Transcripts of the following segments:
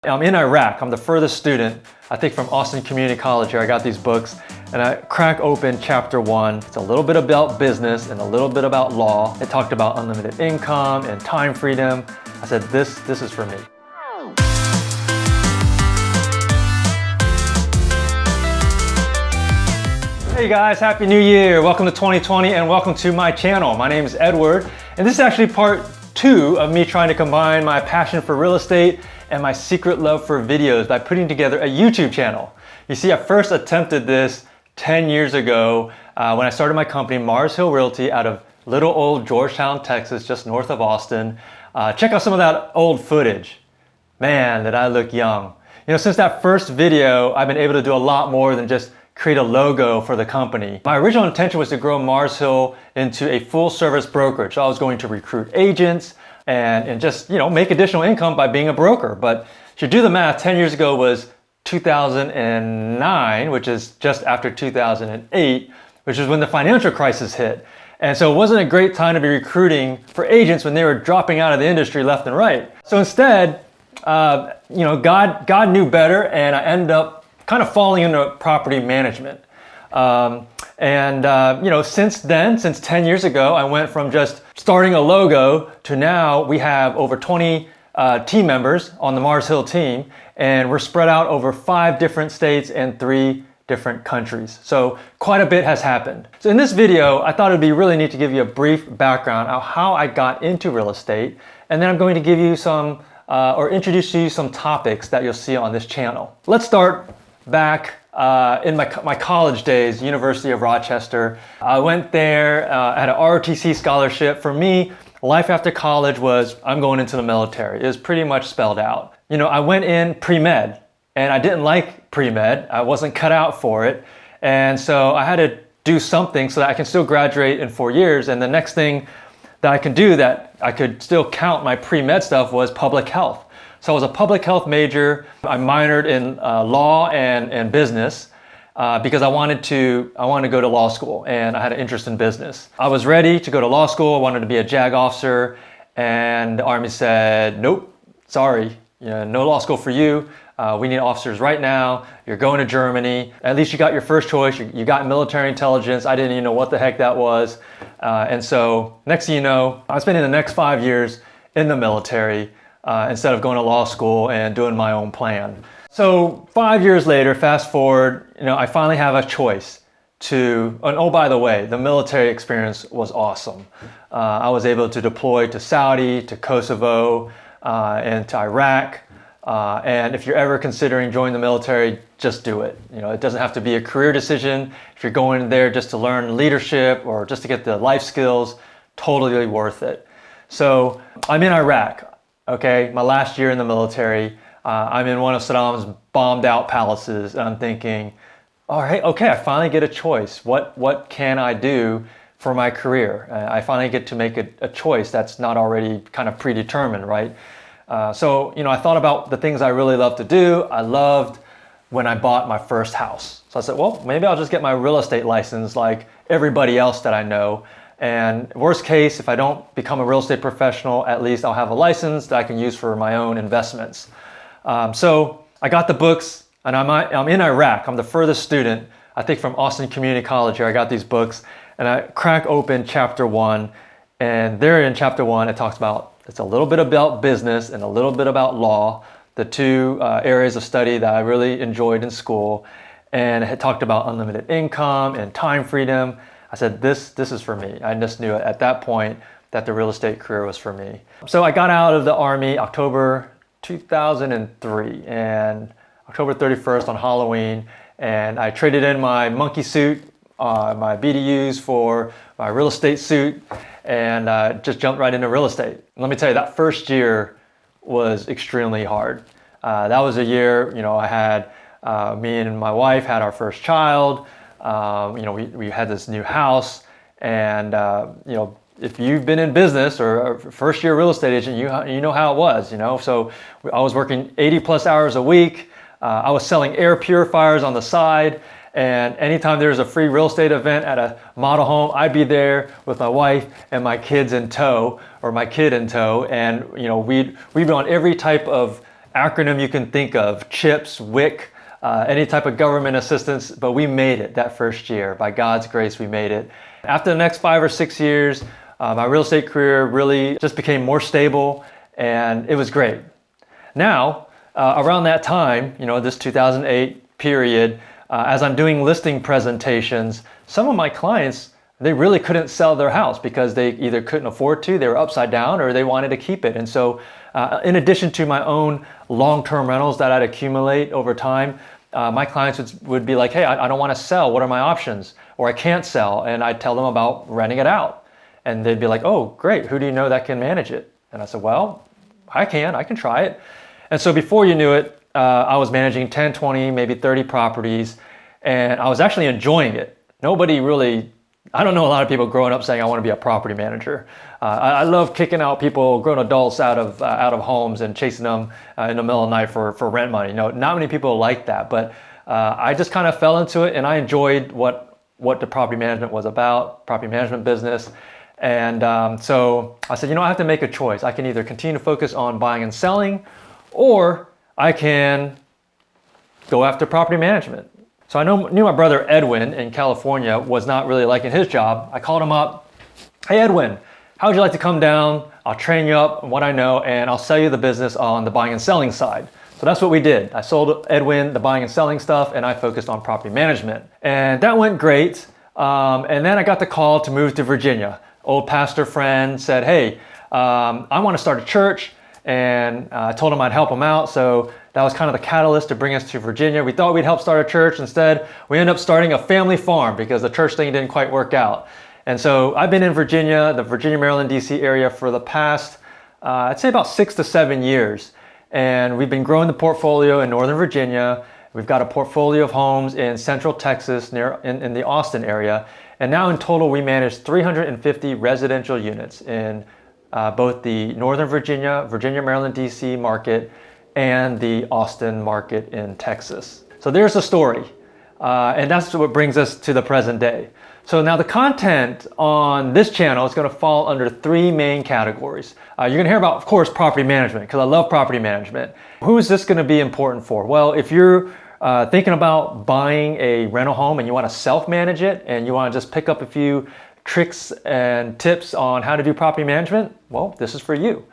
I'm in Iraq. I'm the furthest student, I think, from Austin Community College here. I got these books and I crack open chapter 1. It's a little bit about business and a little bit about law. It talked about unlimited income and time freedom. I said, this is for me. Hey guys, Happy New Year. Welcome to 2020 and welcome to my channel. My name is Edward and this is actually part 2 of me trying to combine my passion for real estate and my secret love for videos by putting together a YouTube channel. You see, I first attempted this 10 years ago when I started my company, Mars Hill Realty, out of little old Georgetown, Texas, just north of Austin. Check out some of that old footage. Man, did I look young. You know, since that first video, I've been able to do a lot more than just create a logo for the company. My original intention was to grow Mars Hill into a full service brokerage. So I was going to recruit agents and just, you know, make additional income by being a broker. But if you do the math, 10 years ago was 2009, which is just after 2008, which is when the financial crisis hit. And so it wasn't a great time to be recruiting for agents when they were dropping out of the industry left and right. So instead, you know, God knew better, and I ended up kind of falling into property management. You know, since then, since 10 years ago, I went from just starting a logo to now we have over 20 team members on the Mars Hill team, and we're spread out over 5 different states and 3 different countries. So quite a bit has happened. So in this video, I thought it'd be really neat to give you a brief background of how I got into real estate, and then I'm going to give you some, or introduce you some topics that you'll see on this channel. Let's start back in my college days, University of Rochester. I went there, I had an ROTC scholarship. For me, life after college was, I'm going into the military. It was pretty much spelled out. You know, I went in pre-med and I didn't like pre-med. I wasn't cut out for it. And so I had to do something so that I can still graduate in 4 years. And the next thing that I could do that I could still count my pre-med stuff was public health. So I was a public health major. I minored in law and business because I wanted to go to law school, and I had an interest in business. I was ready to go to law school. I wanted to be a JAG officer, and the Army said, nope, sorry, you know, no law school for you. We need officers right now. You're going to Germany. At least you got your first choice. You got military intelligence. I didn't even know what the heck that was. And so next thing you know, I was spending the next 5 years in the military instead of going to law school and doing my own plan. So 5 years later, fast forward, you know, I finally have a choice to, and oh, by the way, the military experience was awesome. I was able to deploy to Saudi, to Kosovo, and to Iraq. And if you're ever considering joining the military, just do it. You know, it doesn't have to be a career decision. If you're going there just to learn leadership or just to get the life skills, totally worth it. So I'm in Iraq. Okay, my last year in the military, I'm in one of Saddam's bombed out palaces, and I'm thinking, all right, okay, I finally get a choice. What can I do for my career? I finally get to make a choice that's not already kind of predetermined, right? So, you know, I thought about the things I really love to do. I loved when I bought my first house. So I said, well, maybe I'll just get my real estate license like everybody else that I know. And worst case, if I don't become a real estate professional, at least I'll have a license that I can use for my own investments. So I got the books, and I'm in Iraq. I'm the furthest student, I think, from Austin Community College here. I got these books, and I crack open chapter 1, and there in chapter 1, it talks about, it's a little bit about business and a little bit about law, the 2 areas of study that I really enjoyed in school. And it had talked about unlimited income and time freedom. I said, this is for me. I just knew at that point that the real estate career was for me. So I got out of the Army October 2003, and October 31st on Halloween, and I traded in my monkey suit, my BDUs for my real estate suit, and just jumped right into real estate. Let me tell you, that first year was extremely hard. That was a year, you know, I had, me and my wife had our first child. You know, we had this new house, and you know, if you've been in business or a first year real estate agent, you know how it was, you know. So I was working 80 plus hours a week. I was selling air purifiers on the side, and anytime there was a free real estate event at a model home, I'd be there with my wife and my kids in tow, or my kid in tow, and you know, we'd be on every type of acronym you can think of, CHIPS, WIC, any type of government assistance, but we made it that first year. By God's grace, we made it. After the next 5 or 6 years, my real estate career really just became more stable, and it was great. Now, around that time, this 2008 period, as I'm doing listing presentations, some of my clients, they really couldn't sell their house because they either couldn't afford to, they were upside down, or they wanted to keep it. And so in addition to my own long-term rentals that I'd accumulate over time, my clients would be like, hey, I don't want to sell. What are my options? Or I can't sell. And I'd tell them about renting it out. And they'd be like, oh, great. Who do you know that can manage it? And I said, well, I can try it. And so before you knew it, I was managing 10, 20, maybe 30 properties. And I was actually enjoying it. I don't know a lot of people growing up saying I want to be a property manager. I love kicking out people, grown adults out of homes and chasing them in the middle of the night for rent money. Not many people like that, but I just kind of fell into it, and I enjoyed what the property management was about, property management business. And so I said, I have to make a choice. I can either continue to focus on buying and selling, or I can go after property management. So I knew my brother Edwin in California was not really liking his job. I called him up. Hey Edwin, how would you like to come down? I'll train you up on what I know, and I'll sell you the business on the buying and selling side. So that's what we did. I sold Edwin the buying and selling stuff, and I focused on property management. And that went great. And then I got the call to move to Virginia. Old pastor friend said, hey, I want to start a church. And I told him I'd help him out. So that was kind of the catalyst to bring us to Virginia. We thought we'd help start a church. Instead, we ended up starting a family farm because the church thing didn't quite work out. And so I've been in Virginia, the Virginia, Maryland, DC area for the past, I'd say about 6 to 7 years. And we've been growing the portfolio in Northern Virginia. We've got a portfolio of homes in Central Texas, in the Austin area. And now in total, we manage 350 residential units in both the Northern Virginia, Maryland, DC market, and the Austin market in Texas. So there's the story. And that's what brings us to the present day. So now the content on this channel is going to fall under 3 main categories. You're going to hear about, of course, property management, because I love property management. Who is this going to be important for? Well, if you're thinking about buying a rental home and you want to self-manage it, and you want to just pick up a few tricks and tips on how to do property management, well, this is for you.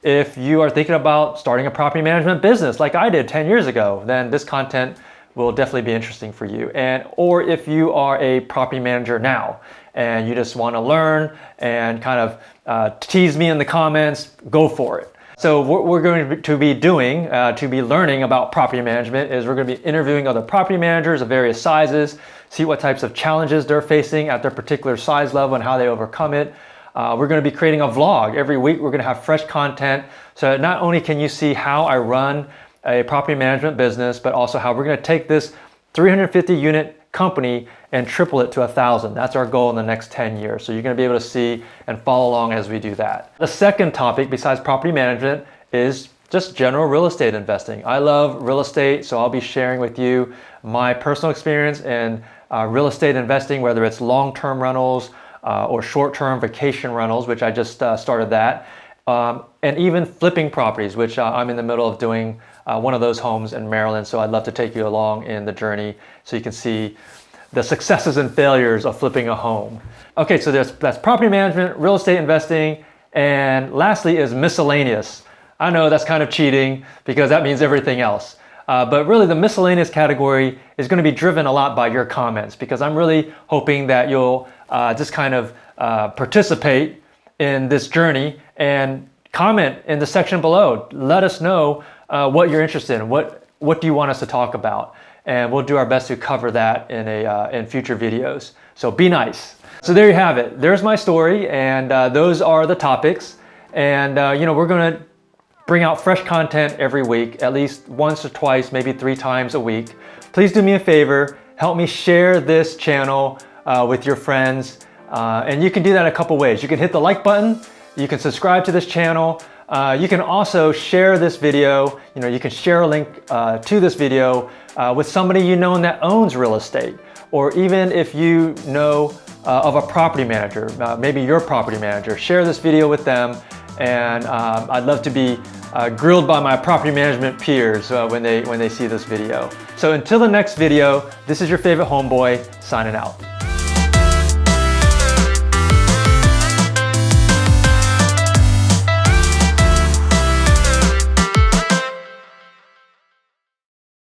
If you are thinking about starting a property management business like I did 10 years ago, then this content will definitely be interesting for you. Or if you are a property manager now and you just want to learn and kind of tease me in the comments, go for it. So what we're going to be doing to be learning about property management is we're going to be interviewing other property managers of various sizes, see what types of challenges they're facing at their particular size level and how they overcome it. We're going to be creating a vlog. Every week we're going to have fresh content. So not only can you see how I run a property management business, but also how we're going to take this 350 unit company and triple it to 1,000. That's our goal in the next 10 years. So you're going to be able to see and follow along as we do that. The second topic besides property management is just general real estate investing. I love real estate, so I'll be sharing with you my personal experience in real estate investing, whether it's long-term rentals or short-term vacation rentals, which I just started that, and even flipping properties, which I'm in the middle of doing one of those homes in Maryland. So I'd love to take you along in the journey so you can see the successes and failures of flipping a home. Okay, so that's property management, real estate investing, and lastly is miscellaneous. I know that's kind of cheating because that means everything else. But really the miscellaneous category is going to be driven a lot by your comments, because I'm really hoping that you'll just kind of participate in this journey and comment in the section below. Let us know what you're interested in. What do you want us to talk about? And we'll do our best to cover that in future videos. So be nice. So there you have it. There's my story, and those are the topics. And we're going to bring out fresh content every week, at least once or twice, maybe 3 times a week. Please do me a favor, help me share this channel with your friends. And you can do that a couple ways. You can hit the like button, you can subscribe to this channel, you can also share this video. You can share a link to this video with somebody you know that owns real estate, or even if you know of a property manager, maybe your property manager, share this video with them. And I'd love to be grilled by my property management peers when they see this video. So until the next video, this is your favorite homeboy signing out.